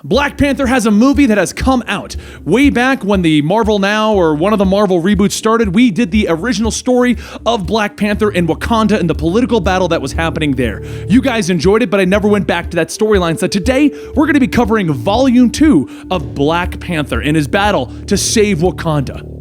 Black Panther has a movie that has come out. Way back when the Marvel Now or one of the Marvel reboots started, we did the original story of Black Panther in Wakanda and the political battle that was happening there. You guys enjoyed it, but I never went back to that storyline. So today, we're going to be covering Volume 2 of Black Panther and his battle to save Wakanda.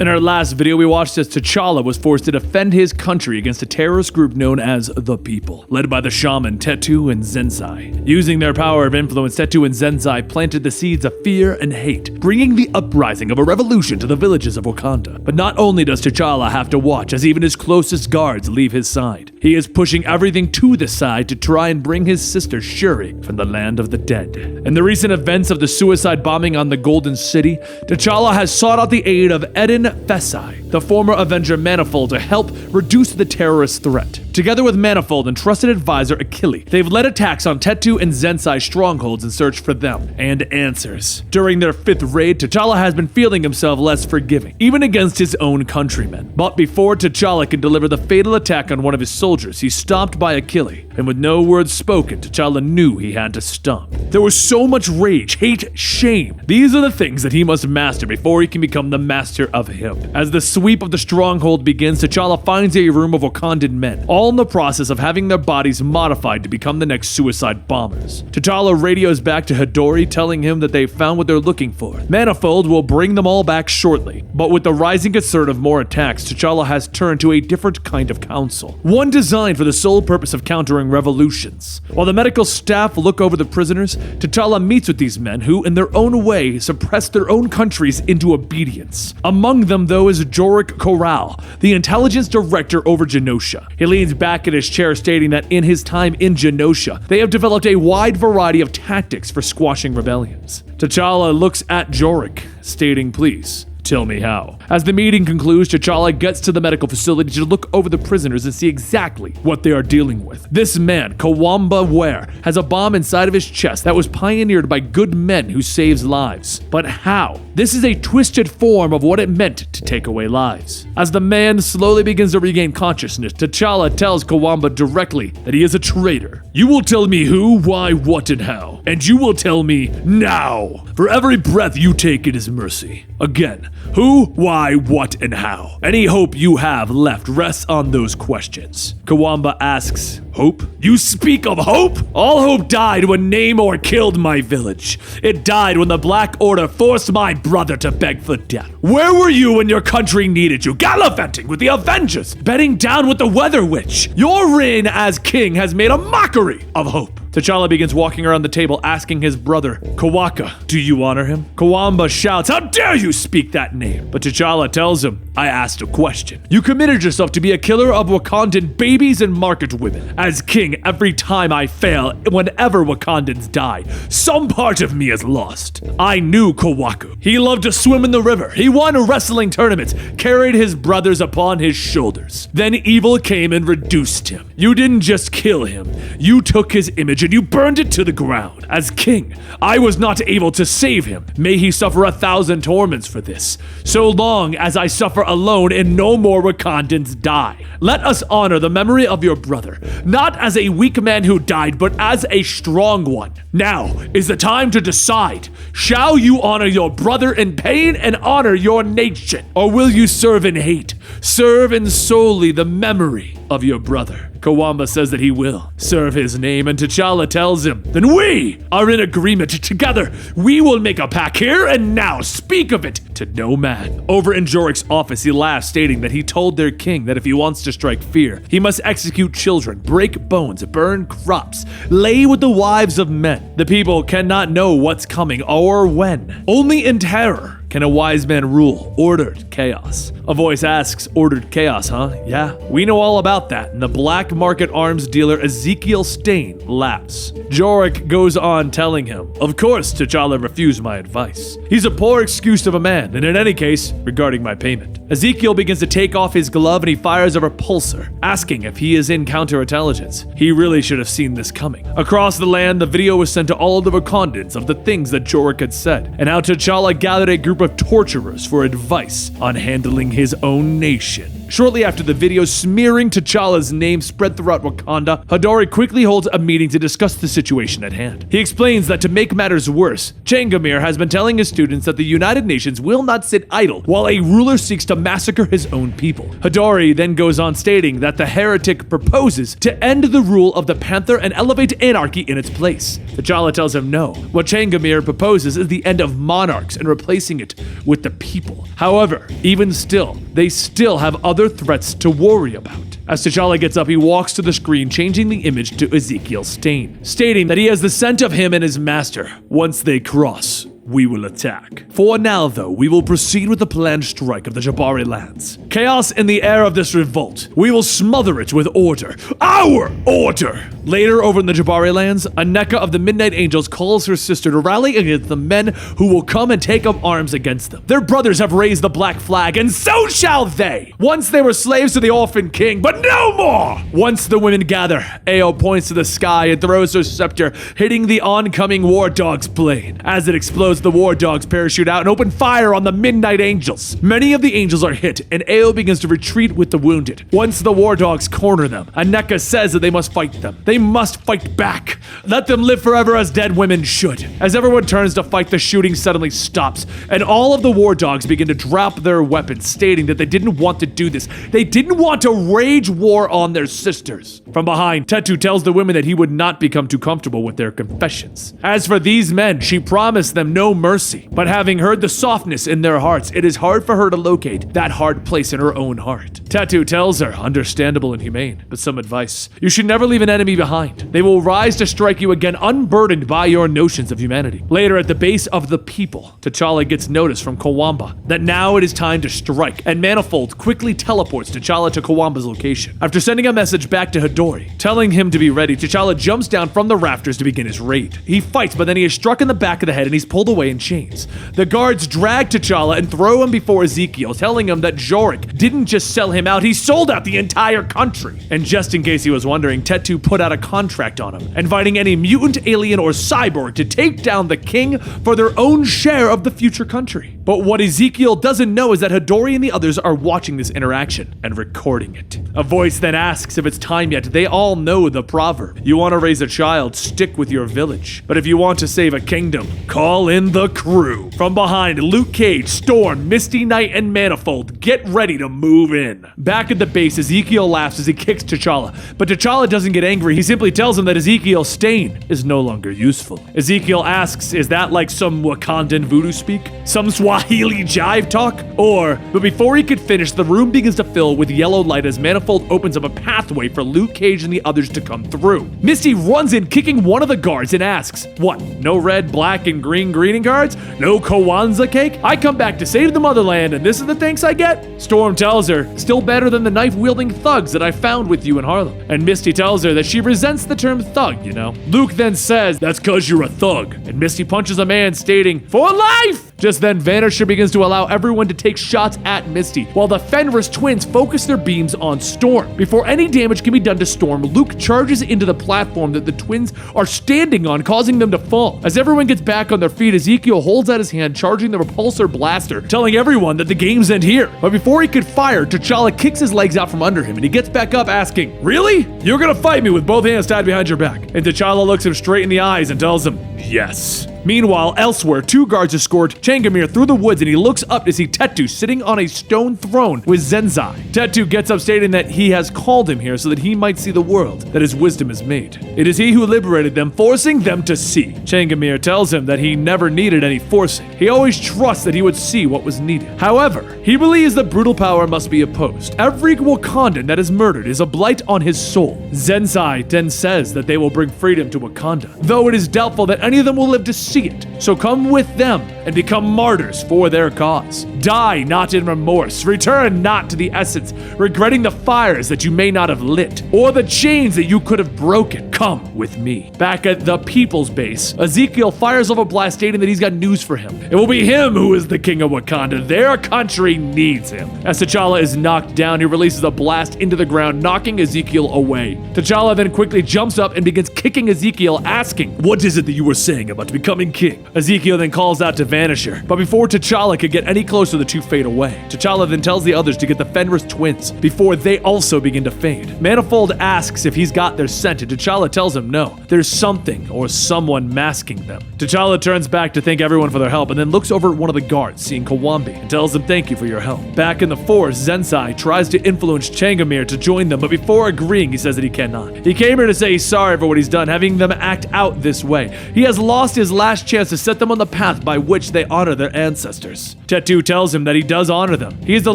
In our last video, we watched as T'Challa was forced to defend his country against a terrorist group known as the People, led by the shaman Tetu and Zensai. Using their power of influence, Tetu and Zensai planted the seeds of fear and hate, bringing the uprising of a revolution to the villages of Wakanda. But not only does T'Challa have to watch as even his closest guards leave his side, he is pushing everything to the side to try and bring his sister Shuri from the land of the dead. In the recent events of the suicide bombing on the Golden City, T'Challa has sought out the aid of Eden Fesai, the former Avenger Manifold, to help reduce the terrorist threat. Together with Manifold and trusted advisor Achille, they've led attacks on Tetu and Zensai strongholds in search for them and answers. During their 5th raid, T'Challa has been feeling himself less forgiving, even against his own countrymen. But before T'Challa can deliver the fatal attack on one of his soldiers, he's stopped by Achille, and with no words spoken, T'Challa knew he had to stop. There was so much rage, hate, shame. These are the things that he must master before he can become the master of him. As the sweep of the stronghold begins, T'Challa finds a room of Wakandan men, all in the process of having their bodies modified to become the next suicide bombers. T'Challa radios back to Hidori, telling him that they've found what they're looking for. Manifold will bring them all back shortly, but with the rising concern of more attacks, T'Challa has turned to a different kind of council, one designed for the sole purpose of countering revolutions. While the medical staff look over the prisoners, T'Challa meets with these men who, in their own way, suppress their own countries into obedience. Among them, though, is Jorik Corral, the intelligence director over Genosha. He leans back in his chair, stating that in his time in Genosha, they have developed a wide variety of tactics for squashing rebellions. T'Challa looks at Jorik, stating, "Please, tell me how." As the meeting concludes, T'Challa gets to the medical facility to look over the prisoners and see exactly what they are dealing with. This man, Kawamba Ware, has a bomb inside of his chest that was pioneered by good men who saves lives. But how? This is a twisted form of what it meant to take away lives. As the man slowly begins to regain consciousness, T'Challa tells Kawamba directly that he is a traitor. "You will tell me who, why, what, and how. And you will tell me now. For every breath you take, it is mercy. Again, who, why, what, and how? Any hope you have left rests on those questions." Kawamba asks, "Hope? You speak of hope? All hope died when Namor killed my village. It died when the Black Order forced my brother to beg for death. Where were you when your country needed you, gallivanting with the Avengers, bedding down with the Weather Witch? Your reign as king has made a mockery of hope." T'Challa begins walking around the table, asking his brother, "Kawaka, do you honor him?" Kawamba shouts, "How dare you speak that name?" But T'Challa tells him, "I asked a question. You committed yourself to be a killer of Wakandan babies and market women. As king, every time I fail, whenever Wakandans die, some part of me is lost. I knew Kawaku. He loved to swim in the river. He won wrestling tournaments, carried his brothers upon his shoulders. Then evil came and reduced him. You didn't just kill him. You took his image and you burned it to the ground. As king, I was not able to save him. May he suffer 1,000 torments for this. So long as I suffer alone and no more Wakandans die. Let us honor the memory of your brother, not as a weak man who died, but as a strong one. Now is the time to decide. Shall you honor your brother in pain and honor your nation? Or will you serve in hate? Serve in solely the memory of your brother." Kawamba says that he will serve his name, and T'Challa tells him, "Then we are in agreement. Together, we will make a pact here and now. Speak of it to no man." Over in Jorik's office, he laughs, stating that he told their king that if he wants to strike fear, he must execute children, break bones, burn crops, lay with the wives of men. The people cannot know what's coming or when. Only in terror can a wise man rule ordered chaos. A voice asks, "Ordered chaos, huh? Yeah, we know all about that." And the black market arms dealer Ezekiel Stain laughs. Jorik goes on telling him, "Of course T'Challa refused my advice. He's a poor excuse of a man, and in any case, regarding my payment." Ezekiel begins to take off his glove and he fires a repulsor, asking if he is in counterintelligence. He really should have seen this coming. Across the land, the video was sent to all of the Wakandans of the things that Jorik had said, and how T'Challa gathered a group of torturers for advice on handling his own nation. Shortly after the video smearing T'Challa's name spread throughout Wakanda, Hadori quickly holds a meeting to discuss the situation at hand. He explains that to make matters worse, Changamir has been telling his students that the United Nations will not sit idle while a ruler seeks to massacre his own people. Hadori then goes on stating that the heretic proposes to end the rule of the Panther and elevate anarchy in its place. T'Challa tells him no. What Changamir proposes is the end of monarchs and replacing it with the people. However, even still, they still have other threats to worry about. As T'Challa gets up, he walks to the screen, changing the image to Ezekiel Stain, stating that he has the scent of him and his master. Once they cross, we will attack. For now, though, we will proceed with the planned strike of the Jabari lands. Chaos in the air of this revolt. We will smother it with order. Our order! Later, over in the Jabari lands, Aneka of the Midnight Angels calls her sister to rally against the men who will come and take up arms against them. Their brothers have raised the black flag, and so shall they! Once they were slaves to the Orphan King, but no more! Once the women gather, Ao points to the sky and throws her scepter, hitting the oncoming War Dog's plane. As it explodes, the War Dogs parachute out and open fire on the Midnight Angels. Many of the angels are hit, and Ao begins to retreat with the wounded. Once the War Dogs corner them, Aneka says that they must fight them. They must fight back. Let them live forever as dead women should. As everyone turns to fight, the shooting suddenly stops, and all of the War Dogs begin to drop their weapons, stating that they didn't want to do this. They didn't want to rage war on their sisters. From behind, Tetu tells the women that he would not become too comfortable with their confessions. As for these men, she promised them no mercy, but having heard the softness in their hearts, it is hard for her to locate that hard place in her own heart. Tetu tells her, understandable and humane, but some advice. You should never leave an enemy behind. They will rise to strike you again, unburdened by your notions of humanity. Later, at the base of the people, T'Challa gets notice from Kawamba that now it is time to strike, and Manifold quickly teleports T'Challa to Kawamba's location. After sending a message back to Hadori, telling him to be ready, T'Challa jumps down from the rafters to begin his raid. He fights, but then he is struck in the back of the head and he's pulled away in chains. The guards drag T'Challa and throw him before Ezekiel, telling him that Jorik didn't just sell him out, he sold out the entire country. And just in case he was wondering, Tetu put out a contract on him, inviting any mutant, alien, or cyborg to take down the king for their own share of the future country. But what Ezekiel doesn't know is that Hadori and the others are watching this interaction and recording it. A voice then asks if it's time yet. They all know the proverb. You want to raise a child, stick with your village. But if you want to save a kingdom, call in the crew. From behind, Luke Cage, Storm, Misty Knight, and Manifold get ready to move in. Back at the base, Ezekiel laughs as he kicks T'Challa, but T'Challa doesn't get angry. He simply tells him that Ezekiel Stain is no longer useful. Ezekiel asks, is that like some Wakandan voodoo speak? Some Swahili jive talk? But before he could finish, the room begins to fill with yellow light as Manifold opens up a pathway for Luke Cage and the others to come through. Misty runs in, kicking one of the guards, and asks, what, no red, black, and green greeting cards? No Kwanzaa cake? I come back to save the motherland, and this is the thanks I get? Storm tells her, still better than the knife-wielding thugs that I found with you in Harlem. And Misty tells her that she resents the term thug, you know? Luke then says, that's cause you're a thug. And Misty punches a man, stating, for life! Just then, Vanisher begins to allow everyone to take shots at Misty, while the Fenris twins focus their beams on Storm. Before any damage can be done to Storm, Luke charges into the platform that the twins are standing on, causing them to fall. As everyone gets back on their feet, Ezekiel holds out his hand, charging the repulsor blaster, telling everyone that the game's end here. But before he could fire, T'Challa kicks his legs out from under him, and he gets back up asking, really? You're gonna fight me with both hands tied behind your back? And T'Challa looks him straight in the eyes and tells him, yes. Meanwhile, elsewhere, two guards escort Changamir through the woods, and he looks up to see Tetu sitting on a stone throne with Zenzai. Tetu gets up, stating that he has called him here so that he might see the world that his wisdom has made. It is he who liberated them, forcing them to see. Changamir tells him that he never needed any forcing. He always trusts that he would see what was needed. However, he believes that brutal power must be opposed. Every Wakandan that is murdered is a blight on his soul. Zenzai then says that they will bring freedom to Wakanda, though it is doubtful that any of them will live to see it. So come with them and become martyrs for their cause. Die not in remorse, return not to the essence, regretting the fires that you may not have lit, or the chains that you could have broken. Come with me. Back at the people's base, Ezekiel fires off a blast, stating that he's got news for him. It will be him who is the king of Wakanda. Their country needs him. As T'Challa is knocked down, he releases a blast into the ground, knocking Ezekiel away. T'Challa then quickly jumps up and begins kicking Ezekiel, asking, what is it that you were saying about becoming becoming king. Ezekiel then calls out to Vanisher, but before T'Challa could get any closer, the two fade away. T'Challa then tells the others to get the Fenris twins before they also begin to fade. Manifold asks if he's got their scent, and T'Challa tells him no. There's something or someone masking them. T'Challa turns back to thank everyone for their help and then looks over at one of the guards, seeing Kawambi, and tells him thank you for your help. Back in the forest, Zensai tries to influence Changamir to join them, but before agreeing, he says that he cannot. He came here to say he's sorry for what he's done, having them act out this way. He has lost his last chance to set them on the path by which they honor their ancestors. Tetu tells him that he does honor them. He is the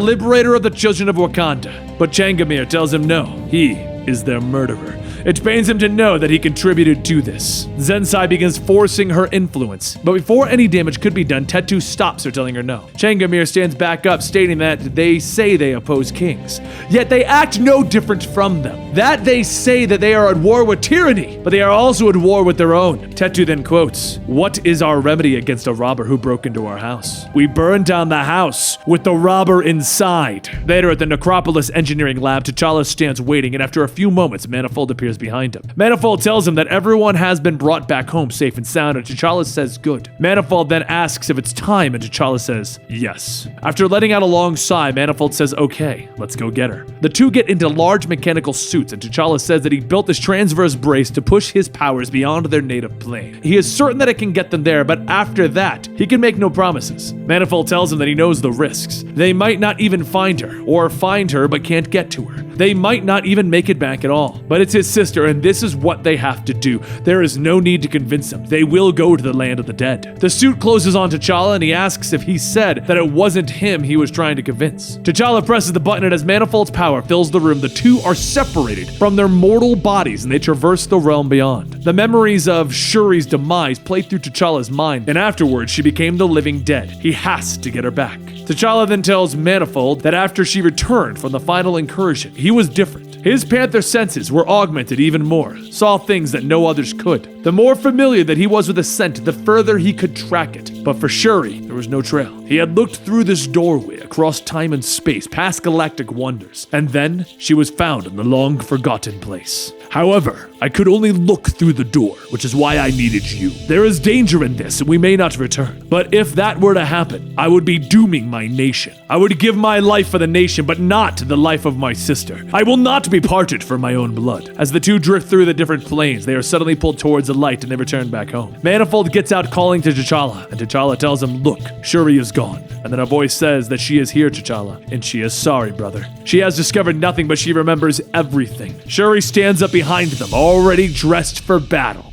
liberator of the children of Wakanda, but Changamir tells him no, he is their murderer. It pains him to know that he contributed to this. Zensai begins forcing her influence, but before any damage could be done, Tetu stops her, telling her no. Changamir stands back up, stating that they say they oppose kings, yet they act no different from them. That they say that they are at war with tyranny, but they are also at war with their own. Tetu then quotes, "What is our remedy against a robber who broke into our house? We burned down the house with the robber inside." Later at the Necropolis engineering lab, T'Challa stands waiting, and after a few moments, Manifold appears behind him. Manifold tells him that everyone has been brought back home safe and sound, and T'Challa says good. Manifold then asks if it's time, and T'Challa says yes. After letting out a long sigh, Manifold says okay, let's go get her. The two get into large mechanical suits, and T'Challa says that he built this transverse brace to push his powers beyond their native plane. He is certain that it can get them there, but after that, he can make no promises. Manifold tells him that he knows the risks. They might not even find her, or find her but can't get to her. They might not even make it back at all. But it's his sister, and this is what they have to do. There is no need to convince him. They will go to the land of the dead. The suit closes on T'Challa, and he asks if he said that it wasn't him he was trying to convince. T'Challa presses the button, and as Manifold's power fills the room, the two are separated from their mortal bodies, and they traverse the realm beyond. The memories of Shuri's demise play through T'Challa's mind, and afterwards she became the living dead. He has to get her back. T'Challa then tells Manifold that after she returned from the final incursion, he was different. His Panther senses were augmented even more, saw things that no others could. The more familiar that he was with the scent, the further he could track it. But for Shuri, there was no trail. He had looked through this doorway across time and space, past galactic wonders, and then she was found in the long-forgotten place. However, I could only look through the door, which is why I needed you. There is danger in this, and we may not return. But if that were to happen, I would be dooming my nation. I would give my life for the nation, but not the life of my sister. I will not be parted from my own blood. As the two drift through the different planes, they are suddenly pulled towards the light and they return back home. Manifold gets out calling to T'Challa, and T'Challa tells him, look, Shuri is gone. And then a voice says that she is here, T'Challa, and she is sorry, brother. She has discovered nothing, but she remembers everything. Shuri stands up behind them, already dressed for battle.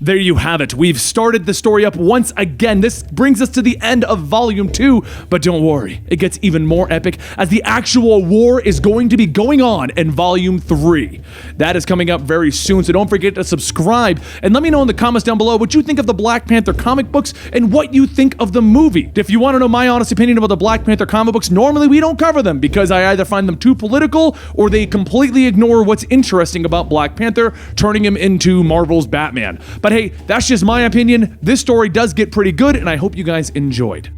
There you have it. We've started the story up once again. This brings us to the end of Volume 2, but don't worry, it gets even more epic as the actual war is going to be going on in Volume 3. That is coming up very soon, so don't forget to subscribe and let me know in the comments down below what you think of the Black Panther comic books and what you think of the movie. If you want to know my honest opinion about the Black Panther comic books, normally we don't cover them because I either find them too political or they completely ignore what's interesting about Black Panther, turning him into Marvel's Batman. But hey, that's just my opinion. This story does get pretty good, and I hope you guys enjoyed.